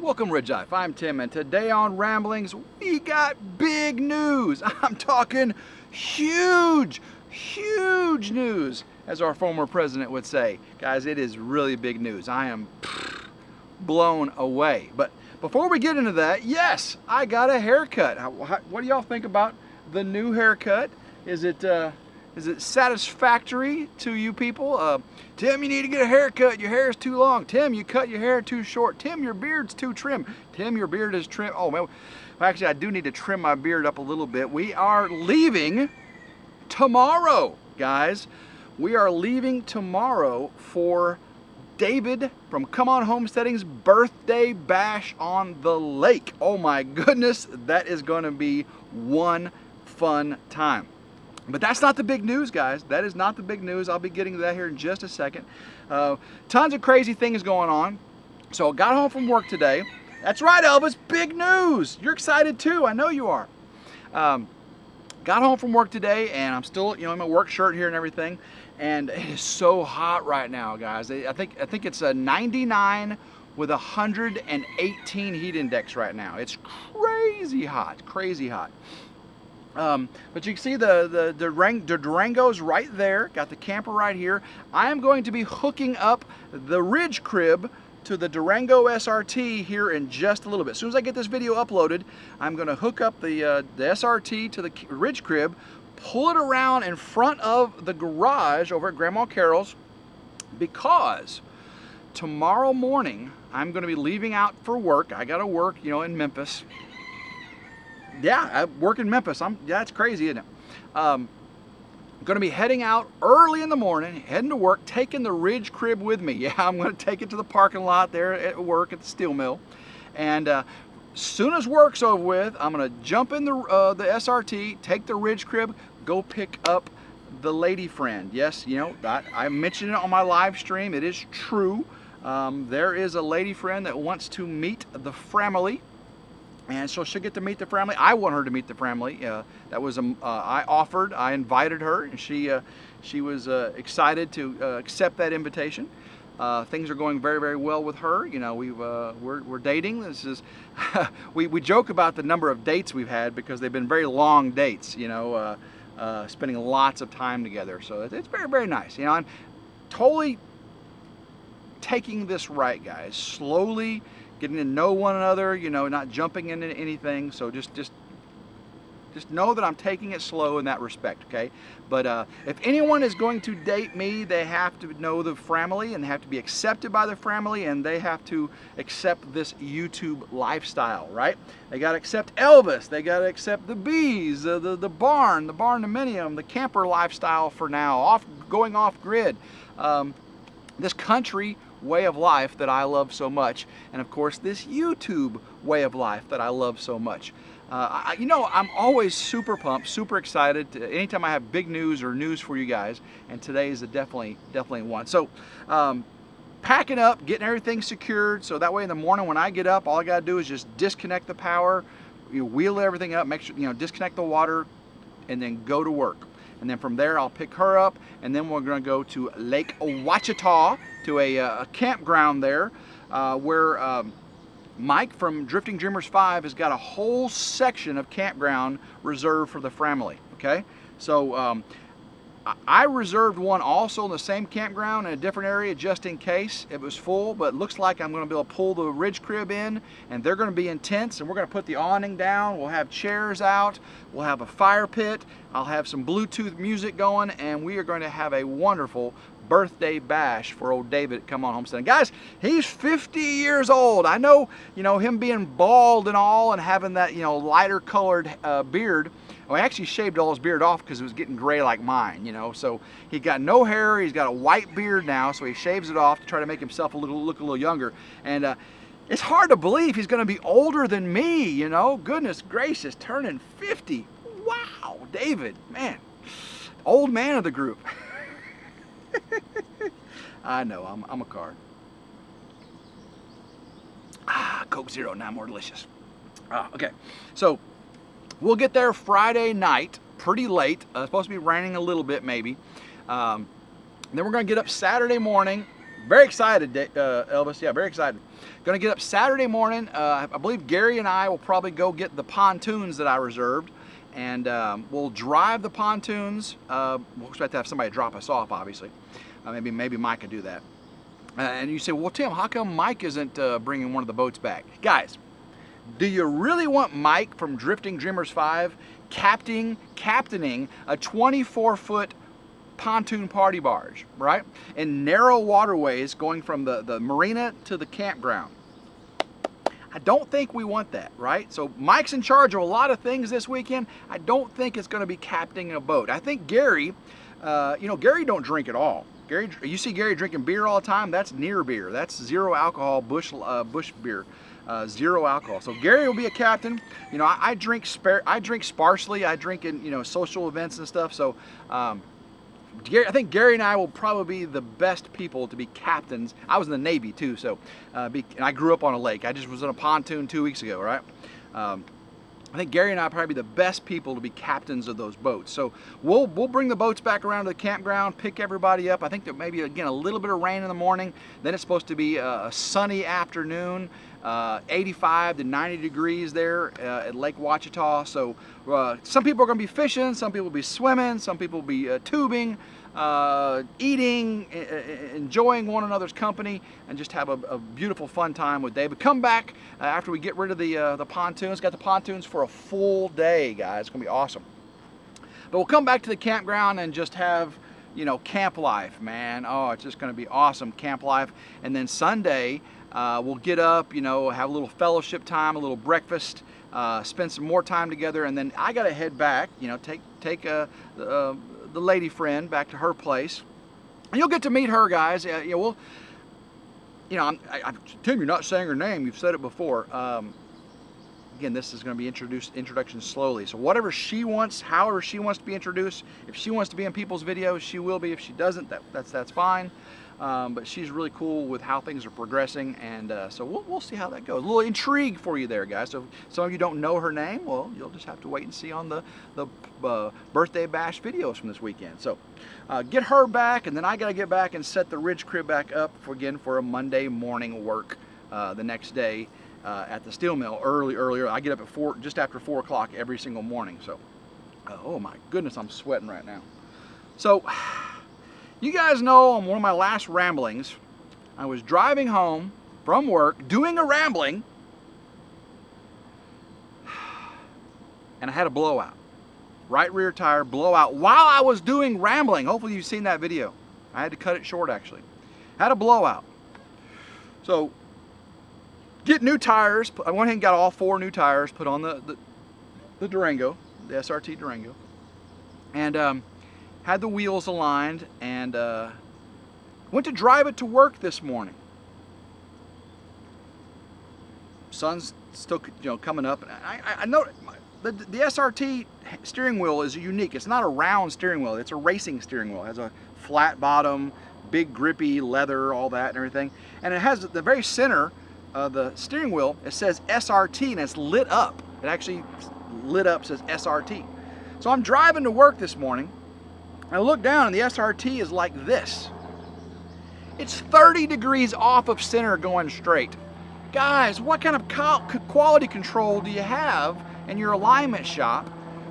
Welcome RidgeLife, I'm Tim, and today on Ramblings we got big news. I'm talking huge news, as our former president would say. Guys, it is really big news. I am blown away. But before we get into that, yes, I got a haircut. What do y'all think about the new haircut? Is it satisfactory to you people? Tim, you need to get a haircut. Your hair is too long. Tim, you cut your hair too short. Tim, your beard's too trim. Tim, your beard is trim. Oh, man. Well, actually, I do need to trim my beard up a little bit. We are leaving tomorrow, guys. We are leaving tomorrow for David from Come On Homesteading's birthday bash on the lake. Oh my goodness, that is going to be one fun time. But that's not the big news, guys. That is not the big news. I'll be getting to that here in just a second. Tons of crazy things going on. So I got home from work today. That's right, Elvis, big news. You're excited too, I know you are. Got home from work today and I'm still, in my work shirt here and everything. And it is so hot right now, guys. I think it's a 99 with 118 heat index right now. It's crazy hot, crazy hot. But you can see the Durango's right there, got the camper right here. I am going to be hooking up the Ridge crib to the Durango SRT here in just a little bit. As soon as I get this video uploaded, I'm going to hook up the SRT to the Ridge crib, pull it around in front of the garage over at Grandma Carol's, because tomorrow morning I'm going to be leaving out for work. I got to work, in Memphis. Yeah, I work in Memphis. Yeah, it's crazy, isn't it? I'm going to be heading out early in the morning, heading to work, taking the Ridge crib with me. Yeah, I'm going to take it to the parking lot there at work at the steel mill. And as soon as work's over with, I'm going to jump in the SRT, take the Ridge crib, go pick up the lady friend. Yes, I mentioned it on my live stream. It is true. There is a lady friend that wants to meet the family. And so she'll get to meet the family. I want her to meet the family. That was I invited her, and she was excited to accept that invitation. Things are going very, very well with her. We're dating. This is we joke about the number of dates we've had because they've been very long dates. Spending lots of time together. So it's very, very nice. I'm totally taking this right, guys. Slowly getting to know one another, not jumping into anything. So just know that I'm taking it slow in that respect, okay? But if anyone is going to date me, they have to know the family and they have to be accepted by the family, and they have to accept this YouTube lifestyle, right? They got to accept Elvis. They got to accept the bees, the barn, the barndominium, the camper lifestyle for now, going off grid. This country way of life that I love so much, and of course this YouTube way of life that I love so much. I'm always super pumped, super excited anytime I have big news or news for you guys, and today is definitely one. So packing up, getting everything secured, so that way in the morning when I get up, all I gotta do is just disconnect the power, wheel everything up, make sure, disconnect the water, and then go to work. And then from there I'll pick her up, and then we're going to go to Lake Ouachita, to a campground there where Mike from Drifting Dreamers 5 has got a whole section of campground reserved for the family. Okay, so I reserved one also in the same campground in a different area just in case it was full, but it looks like I'm going to be able to pull the Ridge crib in, and they're going to be in tents, and we're going to put the awning down. We'll have chairs out. We'll have a fire pit. I'll have some Bluetooth music going, and we are going to have a wonderful birthday bash for old David Come On Homestead. And guys, he's 50 years old. I know, him being bald and all and having that, lighter colored beard. Well, he actually shaved all his beard off because it was getting gray like mine, So he got no hair. He's got a white beard now, so he shaves it off to try to make himself look a little younger. And it's hard to believe he's going to be older than me, Goodness gracious, turning 50. Wow, David, man, old man of the group. I know, I'm a card. Coke Zero, now more delicious. Okay, so we'll get there Friday night, pretty late. It's supposed to be raining a little bit maybe. Then we're going to get up Saturday morning, very excited, Elvis. Yeah, very excited. Going to get up Saturday morning. I believe Gary and I will probably go get the pontoons that I reserved, and we'll drive the pontoons. We'll expect to have somebody drop us off, obviously. Maybe Mike could do that. And you say, well, Tim, how come Mike isn't bringing one of the boats back? Guys, do you really want Mike from Drifting Dreamers 5 captaining a 24-foot pontoon party barge, right? In narrow waterways going from the marina to the campground? I don't think we want that, right? So Mike's in charge of a lot of things this weekend. I don't think it's going to be captaining a boat. I think Gary, Gary don't drink at all. Gary, you see Gary drinking beer all the time. That's near beer. That's zero alcohol bush beer, zero alcohol. So Gary will be a captain. You know, I drink sparsely. I drink in social events and stuff. So I think Gary and I will probably be the best people to be captains. I was in the Navy too, so and I grew up on a lake. I just was on a pontoon 2 weeks ago, right? I think Gary and I will probably be the best people to be captains of those boats. So we'll bring the boats back around to the campground, pick everybody up. I think there may be, again, a little bit of rain in the morning. Then it's supposed to be a sunny afternoon, 85 to 90 degrees there at Lake Ouachita. So some people are going to be fishing, some people will be swimming, some people will be tubing, eating, enjoying one another's company, and just have a beautiful fun time with David. Come back after we get rid of the pontoons. Got the pontoons for a full day, guys. It's gonna be awesome. But we'll come back to the campground and just have camp life, man. Oh, it's just gonna be awesome, camp life. And then Sunday we'll get up, have a little fellowship time, a little breakfast, spend some more time together, and then I gotta head back, take the lady friend back to her place, and you'll get to meet her, guys. Tim, you're not saying her name. You've said it before. Again, this is going to be introduction slowly. So whatever she wants, however she wants to be introduced. If she wants to be in people's videos, she will be. If she doesn't, that's fine. But she's really cool with how things are progressing, and so we'll see how that goes. A little intrigue for you there, guys. So if some of you don't know her name, well, you'll just have to wait and see on the birthday bash videos from this weekend. So get her back, and then I got to get back and set the Ridge crib back up for a Monday morning work the next day at the steel mill earlier. I get up at just after 4 o'clock every single morning. So oh my goodness, I'm sweating right now. So you guys know on one of my last ramblings, I was driving home from work, doing a rambling, and I had a blowout. Right rear tire blowout while I was doing rambling. Hopefully you've seen that video. I had to cut it short, actually. Had a blowout. So, get new tires. I went ahead and got all 4 new tires put on the Durango, the SRT Durango. And had the wheels aligned, and went to drive it to work this morning. Sun's still coming up, and I know the SRT steering wheel is unique. It's not a round steering wheel. It's a racing steering wheel. It has a flat bottom, big grippy leather, all that and everything. And it has the very center of the steering wheel, it says SRT, and it's lit up. It actually lit up, says SRT. So I'm driving to work this morning, I look down and the SRT is like this. It's 30 degrees off of center going straight. Guys, what kind of quality control do you have in your alignment shop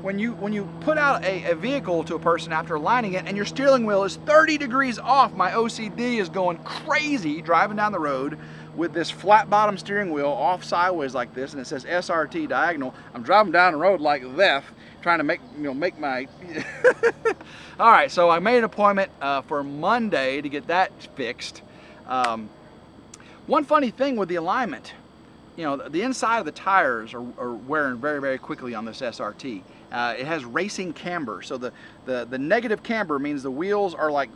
when you put out a vehicle to a person after aligning it and your steering wheel is 30 degrees off? My OCD is going crazy driving down the road with this flat bottom steering wheel off sideways like this, and it says SRT diagonal. I'm driving down the road like this, trying to make my all right, so I made an appointment for Monday to get that fixed. One funny thing with the alignment, the inside of the tires are wearing very, very quickly on this SRT. It has racing camber, so the negative camber means the wheels are like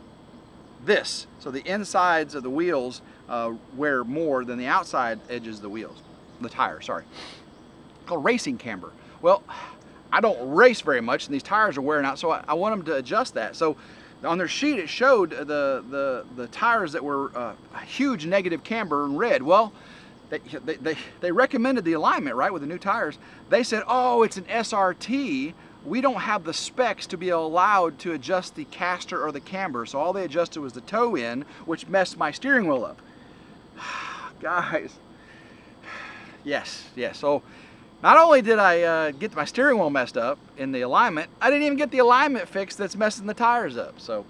this, so the insides of the wheels wear more than the outside edges of the tire, sorry. Called racing camber. Well, I don't race very much, and these tires are wearing out, so I want them to adjust that. So on their sheet, it showed the tires that were a huge negative camber in red. Well, they recommended the alignment, right, with the new tires. They said, oh, it's an SRT we don't have the specs to be allowed to adjust the caster or the camber, so all they adjusted was the toe in, which messed my steering wheel up. Guys, yes, so not only did I get my steering wheel messed up in the alignment, I didn't even get the alignment fixed that's messing the tires up. So,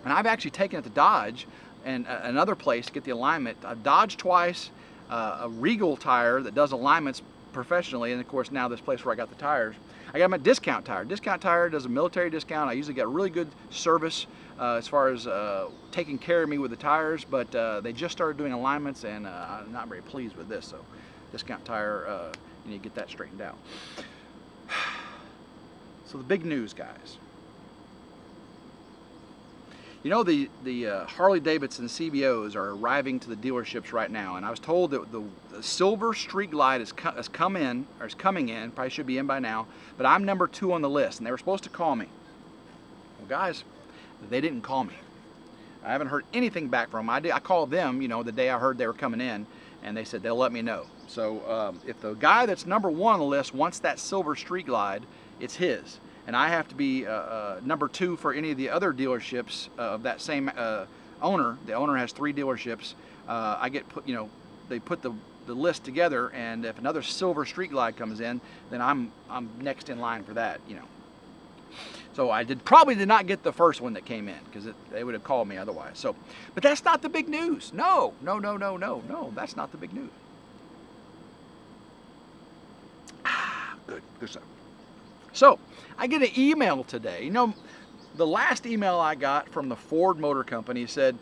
and I've actually taken it to Dodge and another place to get the alignment. I've Dodged twice, a Regal tire that does alignments professionally, and of course now this place where I got the tires, I got them at Discount Tire. Discount Tire does a military discount. I usually get really good service as far as taking care of me with the tires, but they just started doing alignments, and I'm not very pleased with this. So Discount Tire, you need to get that straightened out. So the big news, guys. You know, the Harley-Davidson CBOs are arriving to the dealerships right now, and I was told that the silver street glide is coming in, probably should be in by now, but I'm number 2 on the list, and they were supposed to call me. Well, guys, they didn't call me. I haven't heard anything back from them. I called them, you know, the day I heard they were coming in, and they said they'll let me know. So if the guy that's number 1 on the list wants that silver street glide, it's his. And I have to be number 2 for any of the other dealerships of that same owner. The owner has 3 dealerships. I get put, you know, they put the list together, and if another silver street glide comes in, then I'm next in line for that, you know. So I probably did not get the first one that came in, because they would have called me otherwise. So, but that's not the big news. No, that's not the big news. Good stuff. So I get an email today. You know, the last email I got from the Ford Motor Company said,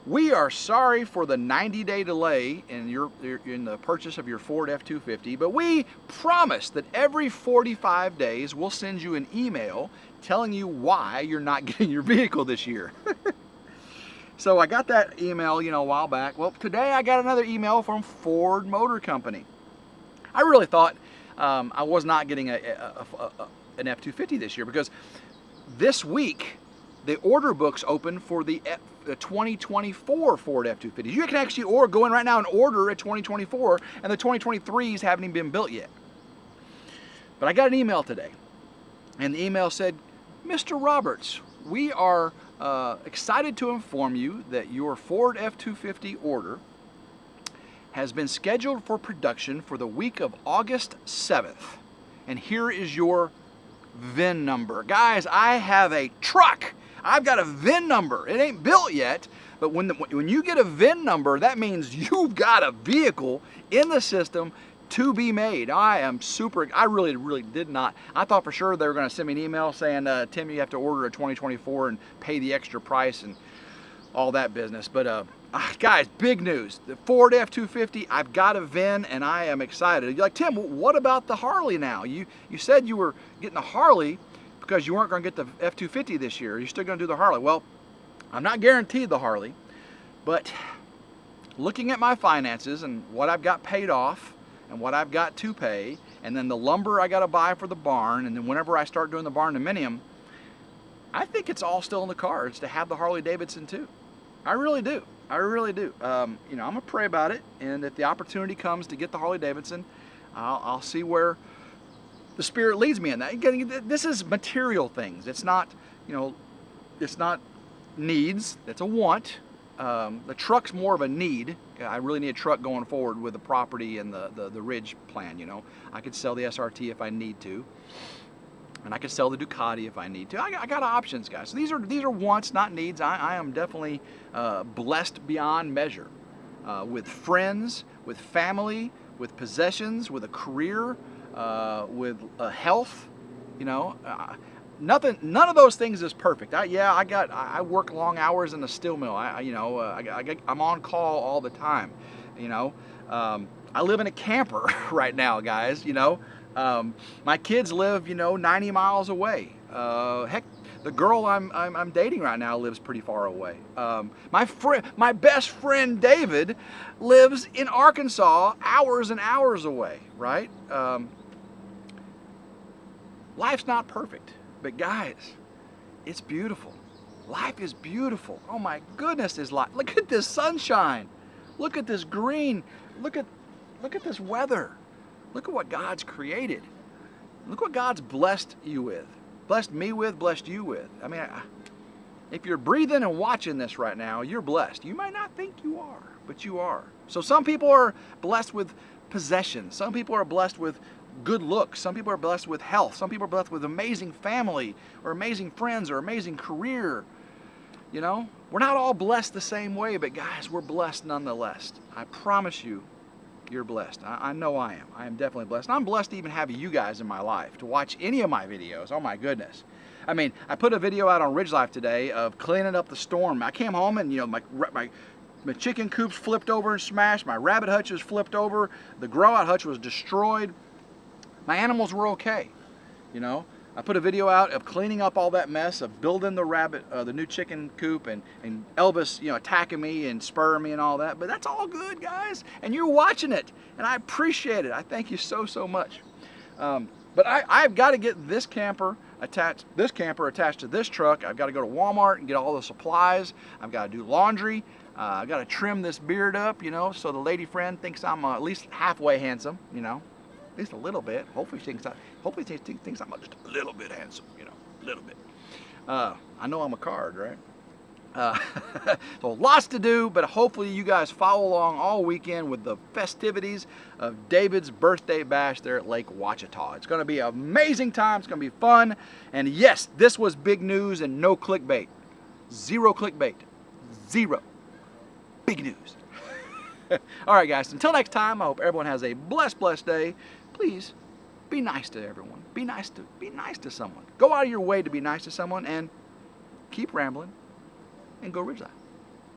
"We are sorry for the 90-day delay in the purchase of your Ford F-250, but we promise that every 45 days we'll send you an email telling you why you're not getting your vehicle this year." So I got that email, you know, a while back. Well, today I got another email from Ford Motor Company. I really thought I was not getting an F-250 this year, because this week the order books open for the 2024 Ford F-250. You can actually go in right now and order a 2024, and the 2023s haven't even been built yet. But I got an email today, and the email said, "Mr. Roberts, we are excited to inform you that your Ford F-250 order has been scheduled for production for the week of August 7th. And here is your VIN number." Guys, I have a truck. I've got a VIN number. It ain't built yet, but when you get a VIN number, that means you've got a vehicle in the system to be made. I am super, I really did not. I thought for sure they were going to send me an email saying, "Tim, you have to order a 2024 and pay the extra price," and all that business. But guys, big news. The Ford F-250, I've got a VIN, and I am excited. You're like, "Tim, what about the Harley now? You said you were getting a Harley because you weren't going to get the F-250 this year. You're still going to do the Harley." Well, I'm not guaranteed the Harley, but looking at my finances and what I've got paid off and what I've got to pay, and then the lumber I got to buy for the barn, and then whenever I start doing the barn dominium, I think it's all still in the cards to have the Harley Davidson too. I really do. You know, I'm gonna pray about it, and if the opportunity comes to get the Harley Davidson, I'll see where the Spirit leads me in that. Again, this is material things. It's not, you know, it's not needs. It's a want. The truck's more of a need. I really need a truck going forward with the property and the Ridge plan. You know, I could sell the SRT if I need to, and I could sell the Ducati if I need to. I got options, guys. So these are wants, not needs. I am definitely blessed beyond measure with friends, with family, with possessions, with a career, with health. You know, none of those things is perfect. I work long hours in the steel mill. I'm on call all the time. You know, I live in a camper right now, guys. You know. My kids live, 90 miles away. Heck, the girl I'm dating right now lives pretty far away. My best friend David lives in Arkansas, hours and hours away, right? Life's not perfect, but guys, it's beautiful. Life is beautiful. Oh my goodness, is life. Look at this sunshine. Look at this green. Look at this weather. Look at what God's created. Look what God's blessed you with. Blessed me with, blessed you with. I mean, if you're breathing and watching this right now, you're blessed. You might not think you are, but you are. So some people are blessed with possessions. Some people are blessed with good looks. Some people are blessed with health. Some people are blessed with amazing family or amazing friends or amazing career. You know, we're not all blessed the same way, but guys, we're blessed nonetheless. I promise you, you're blessed. I know I am. I am definitely blessed. And I'm blessed to even have you guys in my life to watch any of my videos. Oh my goodness. I mean, I put a video out on RidgeLife today of cleaning up the storm. I came home and, you know, my chicken coops flipped over and smashed. My rabbit hutch was flipped over. The grow-out hutch was destroyed. My animals were okay, you know. I put a video out of cleaning up all that mess, of building the new chicken coop, and Elvis, you know, attacking me and spurring me and all that. But that's all good, guys. And you're watching it, and I appreciate it. I thank you so, so much. But I've got to get this camper attached to this truck. I've got to go to Walmart and get all the supplies. I've got to do laundry. I've got to trim this beard up, you know, so the lady friend thinks I'm at least halfway handsome, you know. At least a little bit. Hopefully she thinks I'm just a little bit handsome, you know, a little bit. I know I'm a card, right? So lots to do, but hopefully you guys follow along all weekend with the festivities of David's birthday bash there at Lake Ouachita. It's going to be an amazing time. It's going to be fun. And yes, this was big news and no clickbait. Zero clickbait. Zero. Big news. All right, guys. Until next time, I hope everyone has a blessed day. Please be nice to everyone. Be nice to someone. Go out of your way to be nice to someone, and keep rambling and go RidgeLife.